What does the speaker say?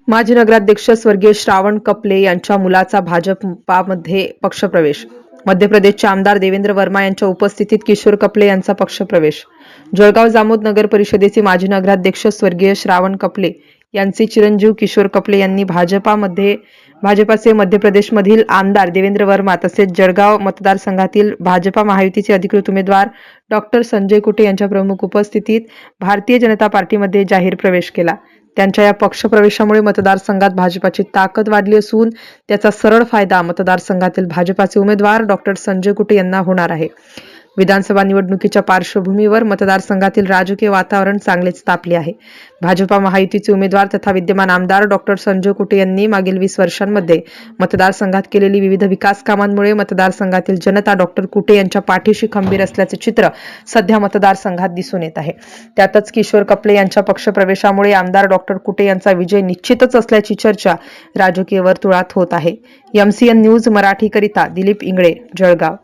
माजी नगराध्यक्ष स्वर्गीय श्रावण कपले यांच्या मुलाचा भाजपामध्ये पक्षप्रवेश. मध्य प्रदेशचे आमदार देवेंद्र वर्मा यांच्या उपस्थितीत किशोर कपले यांचा पक्षप्रवेश. जळगाव जामोद नगर परिषदेचे माजी नगराध्यक्ष स्वर्गीय श्रावण कपले यांचे चिरंजीव किशोर कपले यांनी भाजपाचे मध्य प्रदेशमधील आमदार देवेंद्र वर्मा तसेच जळगाव मतदारसंघातील भाजपा महायुतीचे अधिकृत उमेदवार डॉक्टर संजय कुटे यांच्या प्रमुख उपस्थितीत भारतीय जनता पार्टीमध्ये जाहीर प्रवेश केला. त्यांच्या या पक्षप्रवेशामुळे मतदारसंघात भाजपाची ताकद वाढली असून त्याचा सरळ फायदा मतदारसंघातील भाजपाचे उमेदवार डॉक्टर संजय कुटे यांना होणार आहे. विधानसभा निवडणुकीच्या पार्श्वभूमीवर मतदारसंघातील राजकीय वातावरण चांगलेच तापले आहे. भाजपा महायुतीचे उमेदवार तथा विद्यमान आमदार डॉक्टर संजय कुटे यांनी मागील 20 वर्षांमध्ये मतदारसंघात केलेली विविध विकास कामांमुळे मतदारसंघातील जनता डॉक्टर कुटे यांच्या पाठीशी खंबीर असल्याचे चित्र सध्या मतदारसंघात दिसून येत आहे. त्यातच किशोर कपले यांच्या पक्षप्रवेशामुळे आमदार डॉक्टर कुटे यांचा विजय निश्चितच असल्याची चर्चा राजकीय वर्तुळात होत आहे. MCN न्यूज मराठीकरिता दिलीप इंगळे, जळगाव.